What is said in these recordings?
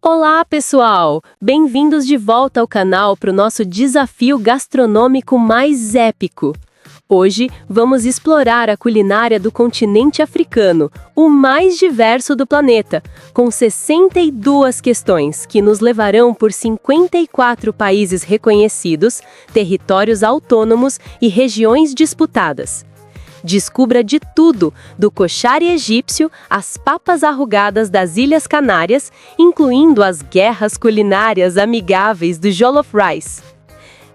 Olá, pessoal! Bem-vindos de volta ao canal para o nosso desafio gastronômico mais épico. Hoje vamos explorar a culinária do continente africano, o mais diverso do planeta, com 62 questões que nos levarão por 54 países reconhecidos, territórios autônomos e regiões disputadas. Descubra de tudo, do coxari egípcio às papas arrugadas das Ilhas Canárias, incluindo as guerras culinárias amigáveis do Jollof Rice.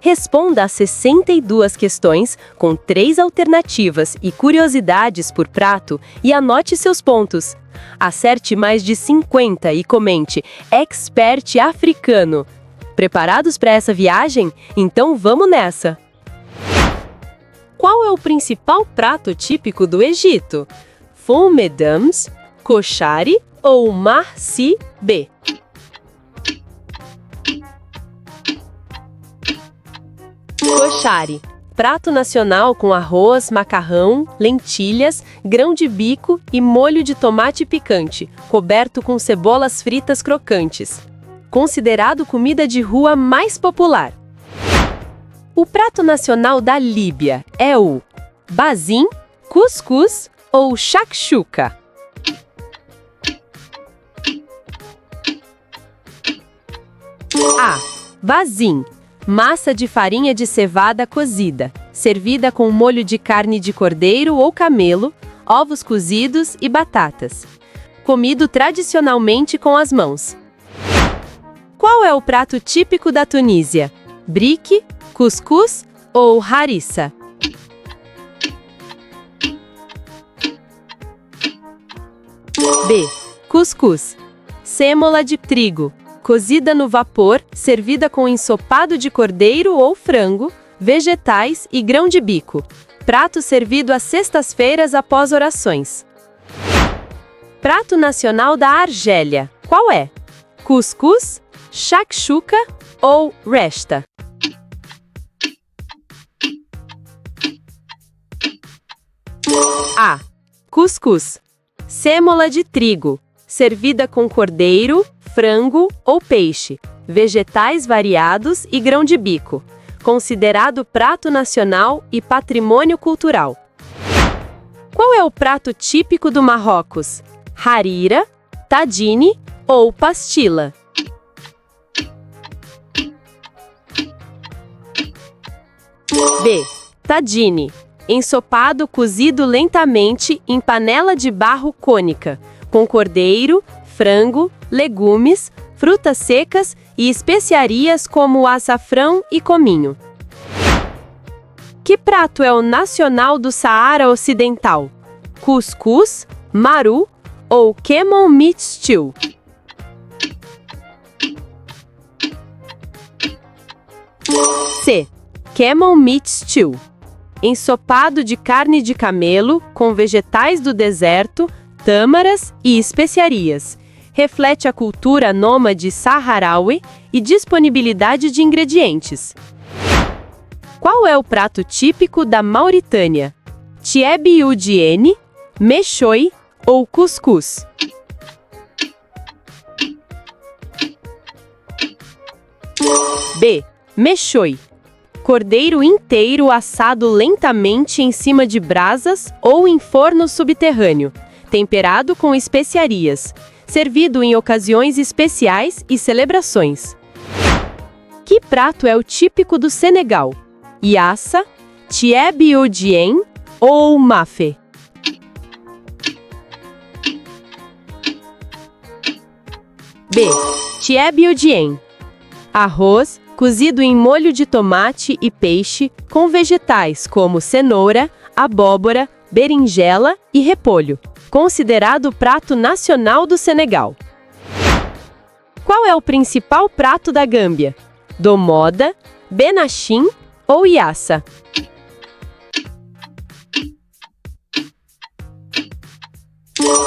Responda às 62 questões, com 3 alternativas e curiosidades por prato, e anote seus pontos. Acerte mais de 50 e comente Expert Africano. Preparados para essa viagem? Então vamos nessa! Qual é o principal prato típico do Egito? Fond mesdames, coxari ou marsi B? Coxari, prato nacional com arroz, macarrão, lentilhas, grão de bico e molho de tomate picante, coberto com cebolas fritas crocantes. Considerado comida de rua mais popular. O prato nacional da Líbia é o bazin, cuscuz ou shakshuka? A. Bazin, massa de farinha de cevada cozida, servida com molho de carne de cordeiro ou camelo, ovos cozidos e batatas. Comido tradicionalmente com as mãos. Qual é o prato típico da Tunísia? Brique, cuscuz ou harissa? B. Cuscuz. Sêmola de trigo, cozida no vapor, servida com ensopado de cordeiro ou frango, vegetais e grão de bico. Prato servido às sextas-feiras após orações. Prato nacional da Argélia. Qual é? Cuscuz, shakshuka ou resta? A. Cuscuz. Sêmola de trigo, servida com cordeiro, frango ou peixe, vegetais variados e grão de bico. Considerado prato nacional e patrimônio cultural. Qual é o prato típico do Marrocos? Harira, tagine ou pastila? B. Tagine. Ensopado cozido lentamente em panela de barro cônica, com cordeiro, frango, legumes, frutas secas e especiarias como açafrão e cominho. Que prato é o nacional do Saara Ocidental? Cuscuz, maru ou camel meat stew? C. Camel meat stew. Ensopado de carne de camelo, com vegetais do deserto, tâmaras e especiarias. Reflete a cultura nômade saharaui e disponibilidade de ingredientes. Qual é o prato típico da Mauritânia? Tieb udiene, mechoi ou cuscuz? B. Mechoi. Cordeiro inteiro assado lentamente em cima de brasas ou em forno subterrâneo, temperado com especiarias, servido em ocasiões especiais e celebrações. Que prato é o típico do Senegal? Yassa, tieb oudien ou mafé? B. Tieb oudien. Arroz, cozido em molho de tomate e peixe, com vegetais como cenoura, abóbora, berinjela e repolho. Considerado prato nacional do Senegal. Qual é o principal prato da Gâmbia? Domoda, benachim ou yassa?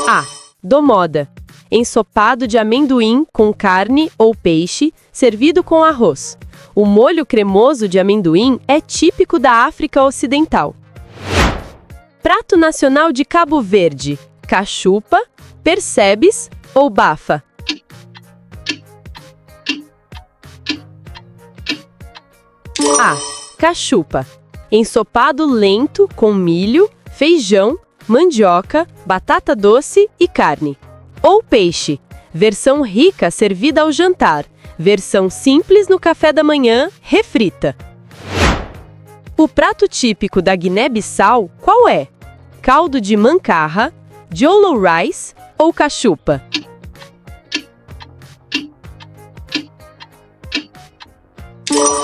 A. Domoda. Ensopado de amendoim com carne ou peixe, servido com arroz. O molho cremoso de amendoim é típico da África Ocidental. Prato nacional de Cabo Verde: cachupa, percebes ou bafa? A. Cachupa. Ensopado lento com milho, feijão, mandioca, batata doce e carne. Ou peixe. Versão rica servida ao jantar. Versão simples no café da manhã, refrita. O prato típico da Guiné-Bissau qual é? Caldo de mancarra, jollof rice ou cachupa?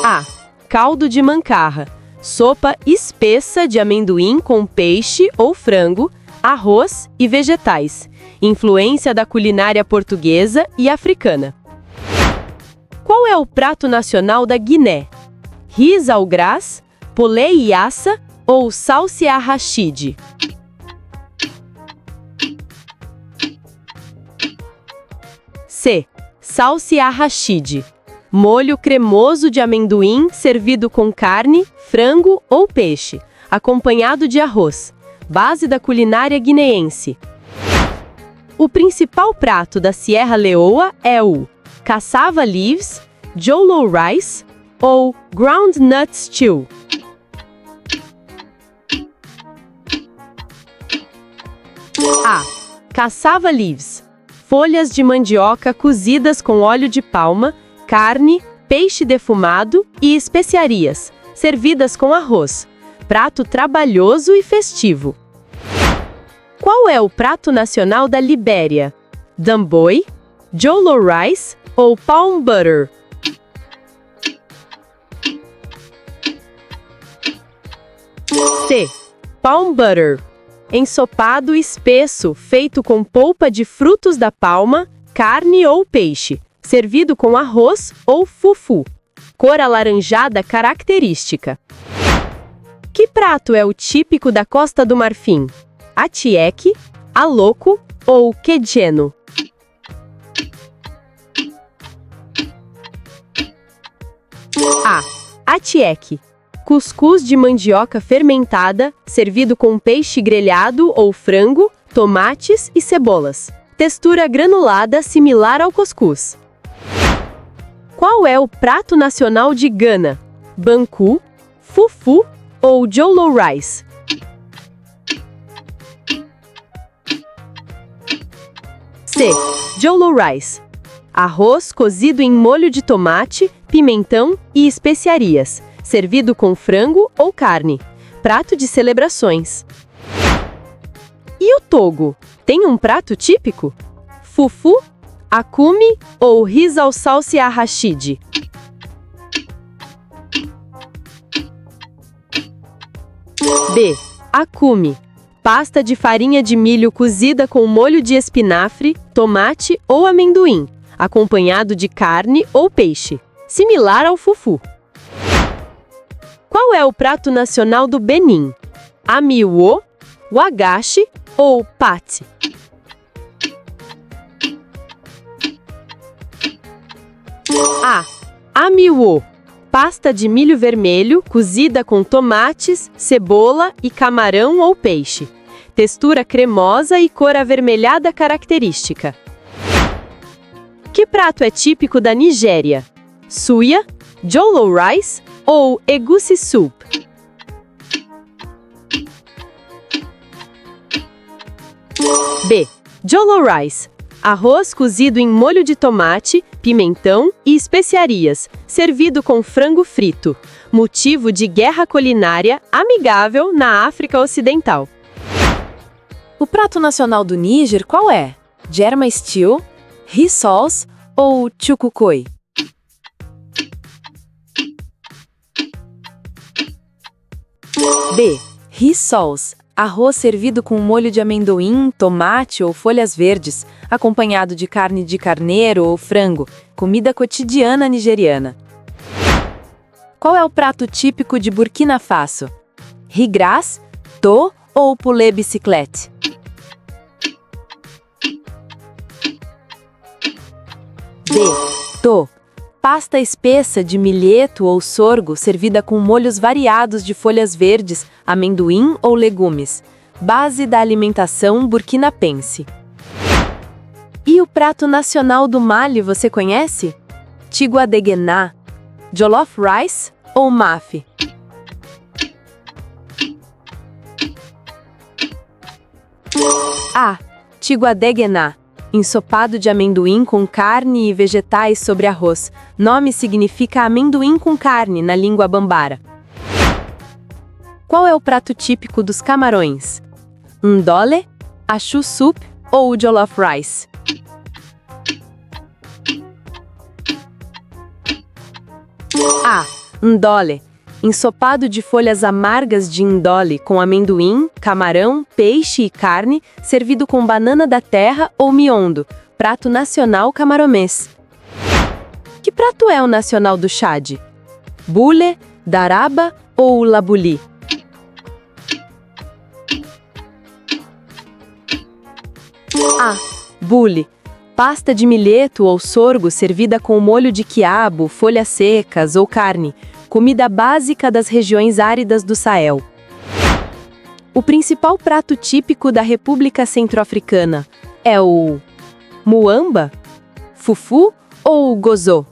A. Caldo de mancarra. Sopa espessa de amendoim com peixe ou frango, arroz e vegetais. Influência da culinária portuguesa e africana. Qual é o prato nacional da Guiné? Riz ao gras, polé iassa ou salsi arrachide? C. Salsi arrachide. Molho cremoso de amendoim servido com carne, frango ou peixe, acompanhado de arroz. Base da culinária guineense. O principal prato da Sierra Leoa é o cassava leaves, jollof rice ou groundnut stew. A. Cassava leaves. Folhas de mandioca cozidas com óleo de palma, carne, peixe defumado e especiarias, servidas com arroz. Prato trabalhoso e festivo. Qual é o prato nacional da Libéria? Damboy, jollof rice ou palm butter? C. Palm butter. Ensopado espesso feito com polpa de frutos da palma, carne ou peixe, servido com arroz ou fufu. Cor alaranjada característica. Que prato é o típico da Costa do Marfim? Atieke, aloco ou quecheno? A. Atieke. Cuscuz de mandioca fermentada, servido com peixe grelhado ou frango, tomates e cebolas. Textura granulada similar ao cuscuz. Qual é o prato nacional de Gana? Banku, fufu ou jollof rice? C. Jollof rice. Arroz cozido em molho de tomate, pimentão e especiarias, servido com frango ou carne. Prato de celebrações. E o Togo? Tem um prato típico? Fufu, akume ou riz ao salsi arrachide? B. Akume. Pasta de farinha de milho cozida com molho de espinafre, tomate ou amendoim, acompanhado de carne ou peixe, similar ao fufu. Qual é o prato nacional do Benin? Amiwo, wagashi ou pati? A. Amiwo. Pasta de milho vermelho cozida com tomates, cebola e camarão ou peixe. Textura cremosa e cor avermelhada característica. Que prato é típico da Nigéria? Suya, jollof rice ou egusi soup? B. Jollof rice. Arroz cozido em molho de tomate, pimentão e especiarias, servido com frango frito. Motivo de guerra culinária amigável na África Ocidental. O prato nacional do Níger qual é? Germa stew, rissoles ou chukukoi? B. Rissoles. Arroz servido com molho de amendoim, tomate ou folhas verdes, acompanhado de carne de carneiro ou frango, comida cotidiana nigeriana. Qual é o prato típico de Burkina Faso? Rigras, to ou poulet bicyclette? D. To. Pasta espessa de milheto ou sorgo servida com molhos variados de folhas verdes, amendoim ou legumes. Base da alimentação burkinapense. E o prato nacional do Mali você conhece? Tiguadeguená, jollof rice ou mafe? A. Tiguadeguená, ensopado de amendoim com carne e vegetais sobre arroz. Nome significa amendoim com carne na língua bambara. Qual é o prato típico dos Camarões? Ndole, achu soup ou jollof rice? A. Ndole, ensopado de folhas amargas de ndole com amendoim, camarão, peixe e carne, servido com banana da terra ou miondo, prato nacional camaromês. Que prato é o nacional do Chad? Bule, daraba ou labuli? A. Bule, pasta de milheto ou sorgo servida com molho de quiabo, folhas secas ou carne, comida básica das regiões áridas do Sahel. O principal prato típico da República Centro-Africana é o muamba, fufu ou gozô?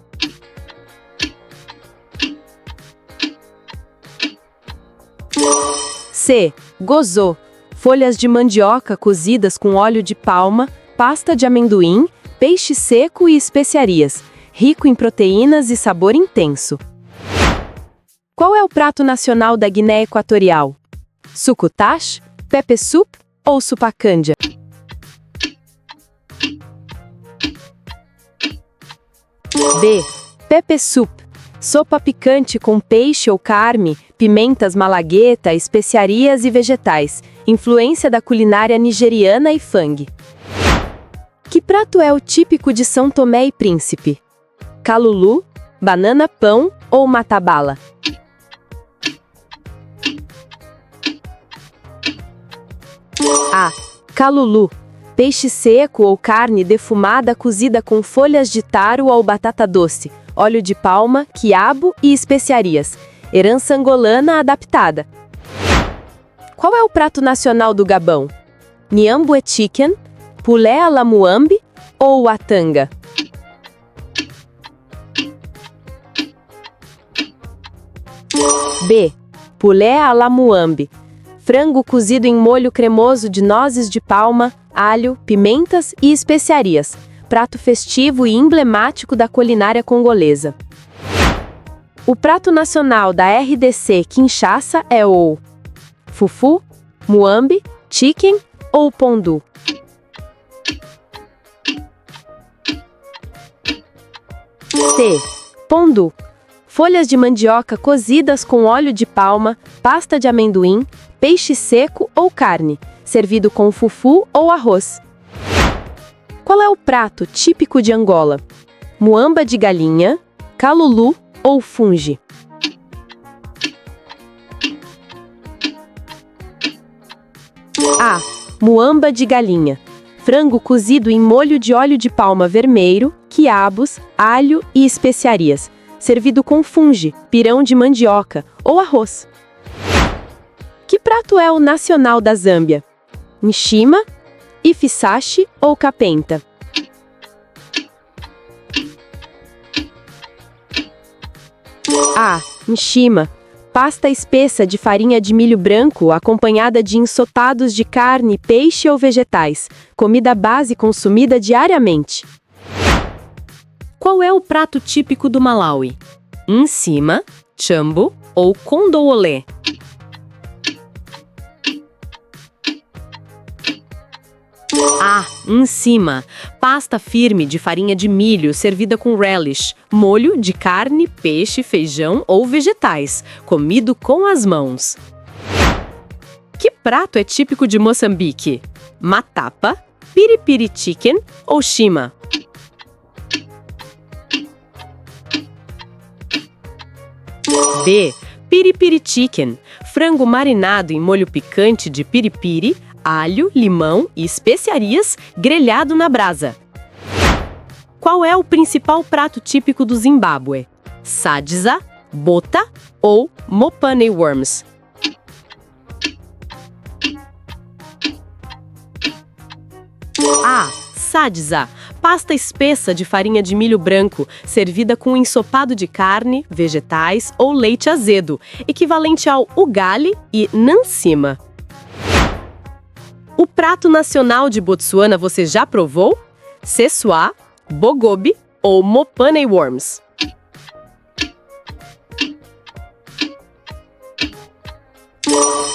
C. Gozô, folhas de mandioca cozidas com óleo de palma, pasta de amendoim, peixe seco e especiarias, rico em proteínas e sabor intenso. Qual é o prato nacional da Guiné Equatorial? Sucutash, pepper soup ou supacândia? B. Pepper soup, sopa picante com peixe ou carne, pimentas malagueta, especiarias e vegetais, influência da culinária nigeriana e fang. Que prato é o típico de São Tomé e Príncipe? Calulu, banana pão ou matabala? A. Calulu, peixe seco ou carne defumada cozida com folhas de taro ou batata doce, óleo de palma, quiabo e especiarias, herança angolana adaptada. Qual é o prato nacional do Gabão? Niambué chicken, pulé à la muambi ou atanga? B. Pulé à la muambi, frango cozido em molho cremoso de nozes de palma, alho, pimentas e especiarias, prato festivo e emblemático da culinária congolesa. O prato nacional da RDC Kinshasa é o fufu, muambi, chicken ou pondu? C. Pondu, folhas de mandioca cozidas com óleo de palma, pasta de amendoim, peixe seco ou carne, servido com fufu ou arroz. Qual é o prato típico de Angola? Muamba de galinha, calulu ou fungi? A. Muamba de galinha, frango cozido em molho de óleo de palma vermelho, quiabos, alho e especiarias, servido com fungi, pirão de mandioca ou arroz. Que prato é o nacional da Zâmbia? Nshima, ifisashi ou capenta? A. Nshima, pasta espessa de farinha de milho branco acompanhada de ensopados de carne, peixe ou vegetais, comida base consumida diariamente. Qual é o prato típico do Malawi? Nsima, chambo ou condoolé? A. Nsima, pasta firme de farinha de milho servida com relish, molho de carne, peixe, feijão ou vegetais, comido com as mãos. Que prato é típico de Moçambique? Matapa, piripiri chicken ou shima? B. Piripiri chicken, frango marinado em molho picante de piripiri, alho, limão e especiarias, grelhado na brasa. Qual é o principal prato típico do Zimbábue? Sadza, bota ou mopane worms? A. Sadza, Pasta espessa de farinha de milho branco, servida com ensopado de carne, vegetais ou leite azedo, equivalente ao ugali e nansima. O prato nacional de Botsuana você já provou? Sesua, bogobe ou mopane worms?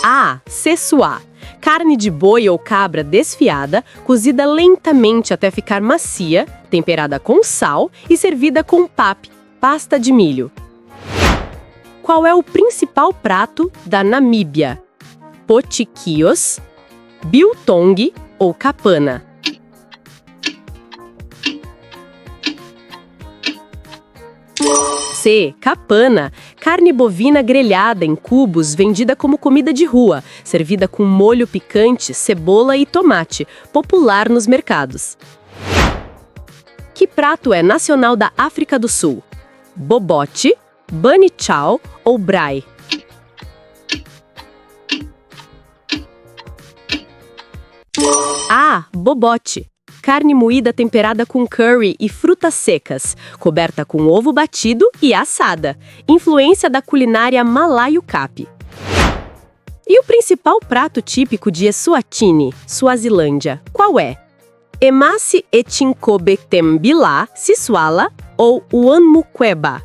A. Sesua. Carne de boi ou cabra desfiada, cozida lentamente até ficar macia, temperada com sal e servida com pap, pasta de milho. Qual é o principal prato da Namíbia? Potjies, biltong ou kapana? C. Kapana, carne bovina grelhada em cubos vendida como comida de rua, servida com molho picante, cebola e tomate, popular nos mercados. Que prato é nacional da África do Sul? Bobote, bunny chow ou braai? A. Bobote. Carne moída temperada com curry e frutas secas, coberta com ovo batido e assada, influência da culinária malaio-capi. E o principal prato típico de Eswatini, Suazilândia, qual é? Emasi etinkobe tembila, siswala ou uanmukweba?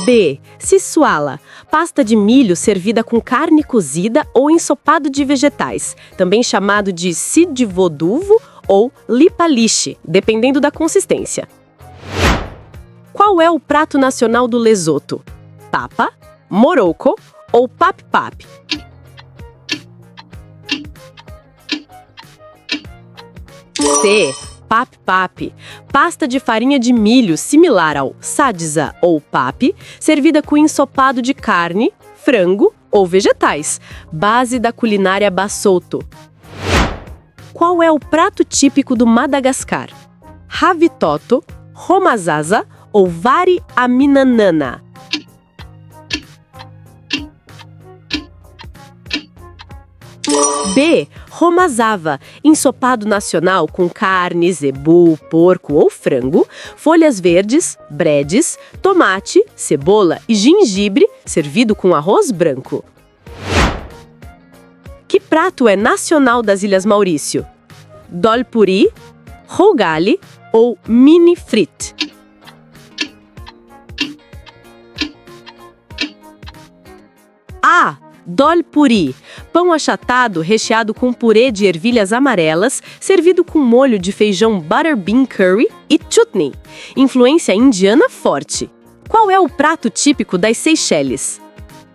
B. Siswala, pasta de milho servida com carne cozida ou ensopado de vegetais, também chamado de sidvoduvo ou lipaliche, dependendo da consistência. Qual é o prato nacional do Lesoto? Papa, morocco ou pap-pap? C. Pap-pap, pasta de farinha de milho similar ao sadza ou pap, servida com ensopado de carne, frango ou vegetais, base da culinária Basotho. Qual é o prato típico do Madagascar? Ravitoto, romazaza ou vari aminanana? B. Romazava, ensopado nacional com carne, zebu, porco ou frango, folhas verdes, bredes, tomate, cebola e gengibre, servido com arroz branco. Que prato é nacional das Ilhas Maurício? Dolpuri, rogali ou mini frit? A. Dolpuri, pão achatado recheado com purê de ervilhas amarelas, servido com molho de feijão butterbean curry e chutney, influência indiana forte. Qual é o prato típico das Seychelles?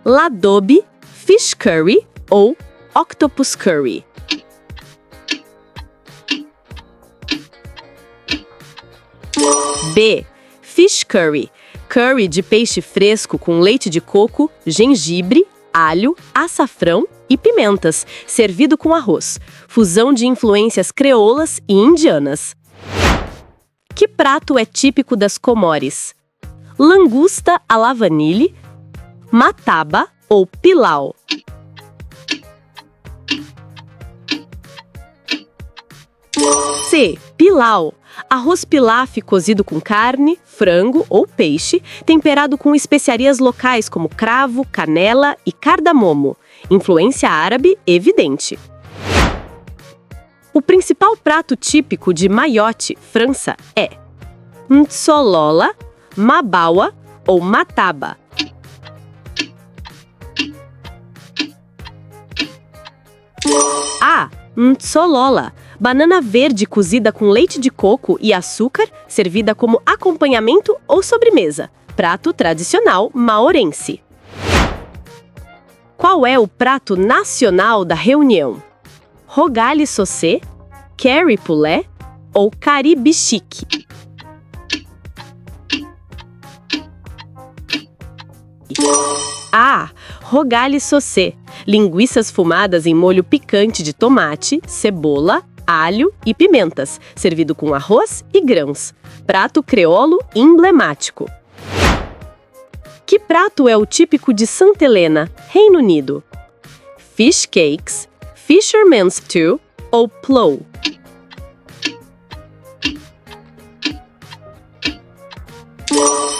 Ladobe, fish curry ou octopus curry? B. Fish curry, curry de peixe fresco com leite de coco, gengibre, alho, açafrão e pimentas, servido com arroz, fusão de influências creolas e indianas. Que prato é típico das Comores? Langosta à la vanille, mataba ou pilau? C. Pilau. Arroz pilaf cozido com carne, frango ou peixe, temperado com especiarias locais como cravo, canela e cardamomo. Influência árabe evidente. O principal prato típico de Mayotte, França, é ntsolola, mabawa ou mataba. A. Ntsolola, banana verde cozida com leite de coco e açúcar, servida como acompanhamento ou sobremesa. Prato tradicional maorense. Qual é o prato nacional da Reunião? Rogali saucé, curry poulet ou caribichique? A. Rogali saucé. Linguiças fumadas em molho picante de tomate, cebola, alho e pimentas, servido com arroz e grãos. Prato creolo emblemático. Que prato é o típico de Santa Helena, Reino Unido? Fish cakes, Fisherman's stew ou plow?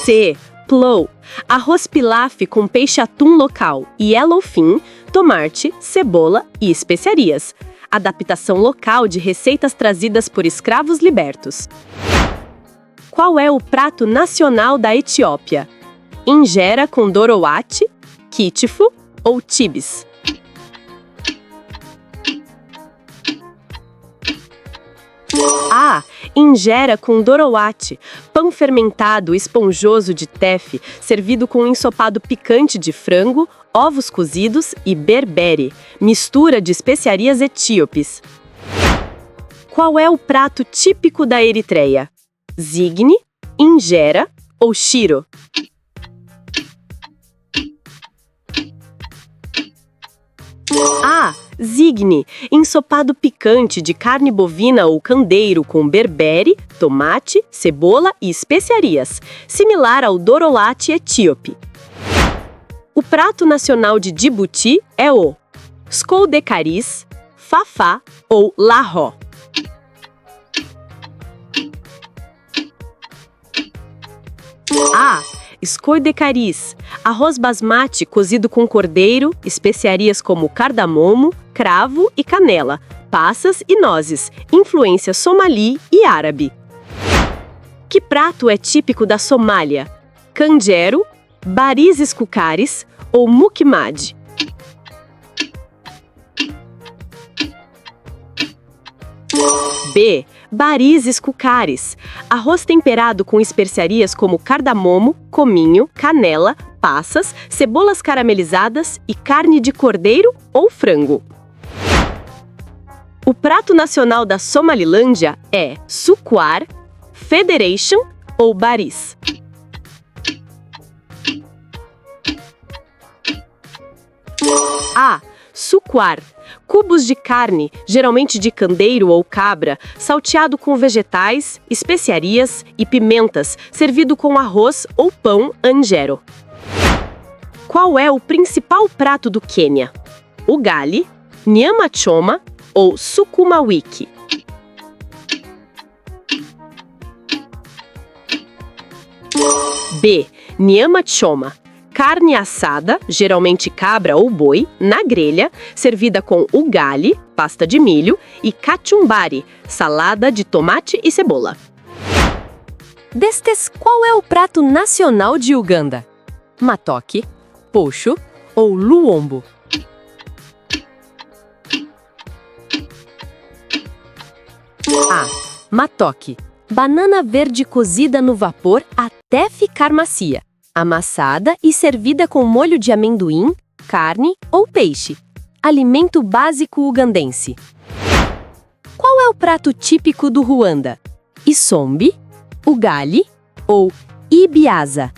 C. Plow. Arroz pilaf com peixe-atum local, yellowfin, tomate, cebola e especiarias. Adaptação local de receitas trazidas por escravos libertos. Qual é o prato nacional da Etiópia? Injera com dorowati, kitifo ou tibis? A. Injera com dorowati, pão fermentado esponjoso de teff, servido com ensopado picante de frango, ovos cozidos e berbere, mistura de especiarias etíopes. Qual é o prato típico da Eritreia? Zigne, injera ou shiro? A. Zigne, ensopado picante de carne bovina ou candeiro com berbere, tomate, cebola e especiarias, similar ao dorowati etíope. O prato nacional de Djibouti é o scoldekaris, fafá ou larro. A. Scoldekaris, arroz basmati cozido com cordeiro, especiarias como cardamomo, cravo e canela, passas e nozes, influência somali e árabe. Que prato é típico da Somália? Canjero, barizes cucares ou mukmad? B. Barizes cucares, arroz temperado com especiarias como cardamomo, cominho, canela, passas, cebolas caramelizadas e carne de cordeiro ou frango. O prato nacional da Somalilândia é sukwar, federation ou bariz. A. Sukwar, cubos de carne, geralmente de candeiro ou cabra, salteado com vegetais, especiarias e pimentas, servido com arroz ou pão anjero. Qual é o principal prato do Quênia? Ugali, nyama choma ou sukuma wiki? B. Nyama choma. Carne assada, geralmente cabra ou boi, na grelha, servida com ugali, pasta de milho, e kachumbari, salada de tomate e cebola. Destes, qual é o prato nacional de Uganda? Matoke, pocho ou luombo? A. Matoke. Banana verde cozida no vapor até ficar macia, amassada e servida com molho de amendoim, carne ou peixe. Alimento básico ugandense. Qual é o prato típico do Ruanda? Isombe, ugali ou ibiaza?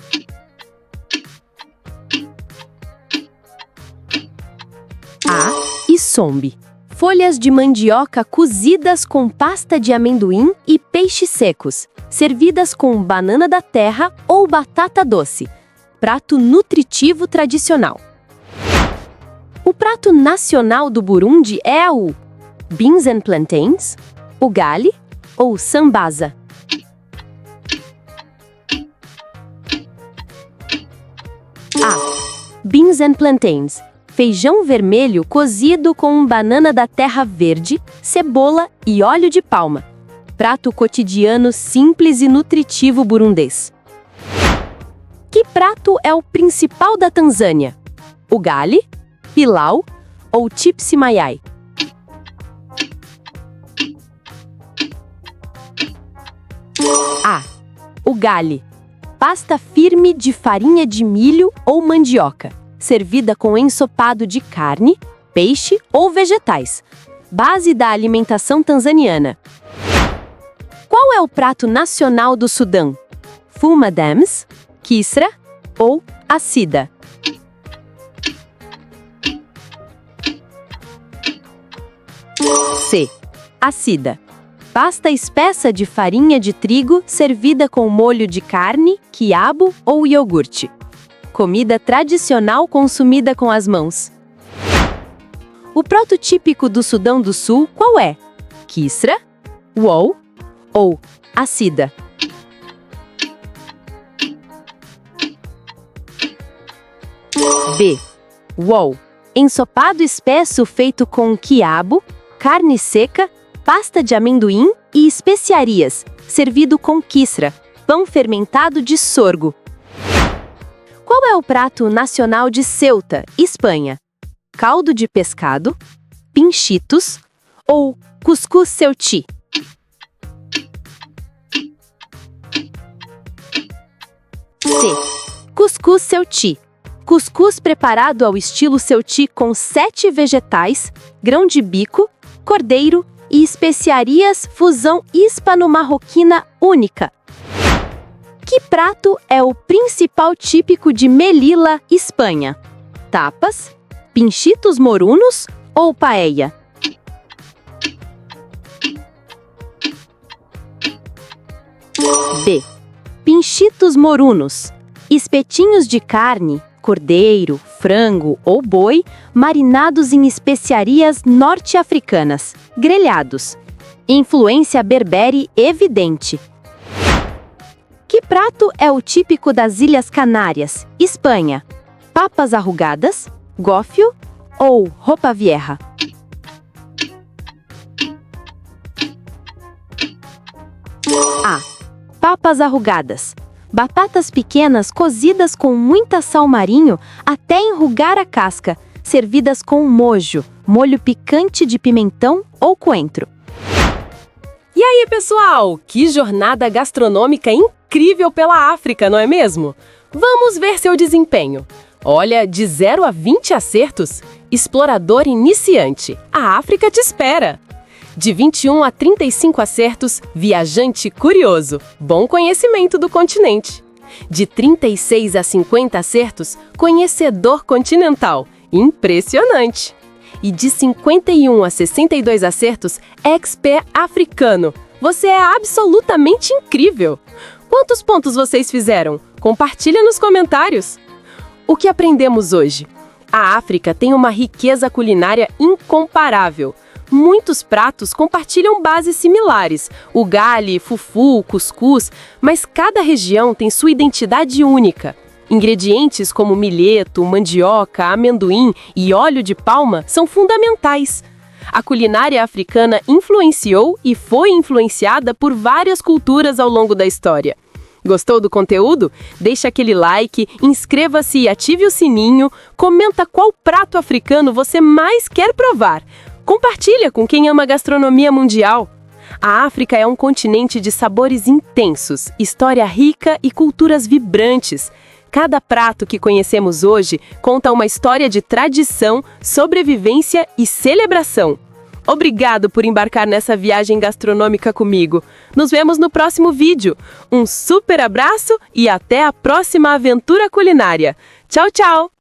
A. Isombe. Folhas de mandioca cozidas com pasta de amendoim e peixes secos, servidas com banana da terra ou batata doce. Prato nutritivo tradicional. O prato nacional do Burundi é o beans and plantains, ugali ou sambaza. A. Beans and plantains. Feijão vermelho cozido com banana da terra verde, cebola e óleo de palma. Prato cotidiano simples e nutritivo burundês. Que prato é o principal da Tanzânia? Ugali, pilau ou chipsi mayai? A. Ugali. Pasta firme de farinha de milho ou mandioca, servida com ensopado de carne, peixe ou vegetais. Base da alimentação tanzaniana. Qual é o prato nacional do Sudão? Fuma Dams, Kisra ou Acida? C. Acida. Pasta espessa de farinha de trigo servida com molho de carne, quiabo ou iogurte. Comida tradicional consumida com as mãos. O prato típico do Sudão do Sul qual é? Kisra, wol ou acida? B. Wol. Ensopado espesso feito com quiabo, carne seca, pasta de amendoim e especiarias, servido com kisra, pão fermentado de sorgo. Qual é o prato nacional de Ceuta, Espanha? Caldo de pescado, pinchitos ou cuscuz ceuti? C. Cuscuz ceuti. Cuscuz preparado ao estilo ceuti com 7 vegetais, grão de bico, cordeiro e especiarias, fusão hispano-marroquina única. Que prato é o principal típico de Melilla, Espanha? Tapas, pinchitos morunos ou paella? D. Pinchitos morunos. Espetinhos de carne, cordeiro, frango ou boi, marinados em especiarias norte-africanas, grelhados. Influência berbere evidente. Que prato é o típico das Ilhas Canárias, Espanha? Papas arrugadas, gofio ou roupa vieja? A. Papas arrugadas. Batatas pequenas cozidas com muita sal marinho até enrugar a casca, servidas com mojo, molho picante de pimentão ou coentro. E aí, pessoal? Que jornada gastronômica incrível pela África, não é mesmo? Vamos ver seu desempenho. Olha, de 0 a 20 acertos, explorador iniciante, a África te espera. De 21 a 35 acertos, viajante curioso, bom conhecimento do continente. De 36 a 50 acertos, conhecedor continental, impressionante. E de 51 a 62 acertos, expert africano. Você é absolutamente incrível! Quantos pontos vocês fizeram? Compartilha nos comentários! O que aprendemos hoje? A África tem uma riqueza culinária incomparável. Muitos pratos compartilham bases similares, ugali, fufu, cuscuz, mas cada região tem sua identidade única. Ingredientes como milheto, mandioca, amendoim e óleo de palma são fundamentais. A culinária africana influenciou e foi influenciada por várias culturas ao longo da história. Gostou do conteúdo? Deixa aquele like, inscreva-se e ative o sininho, comenta qual prato africano você mais quer provar. Compartilha com quem ama gastronomia mundial. A África é um continente de sabores intensos, história rica e culturas vibrantes. Cada prato que conhecemos hoje conta uma história de tradição, sobrevivência e celebração. Obrigado por embarcar nessa viagem gastronômica comigo. Nos vemos no próximo vídeo. Um super abraço e até a próxima aventura culinária. Tchau, tchau!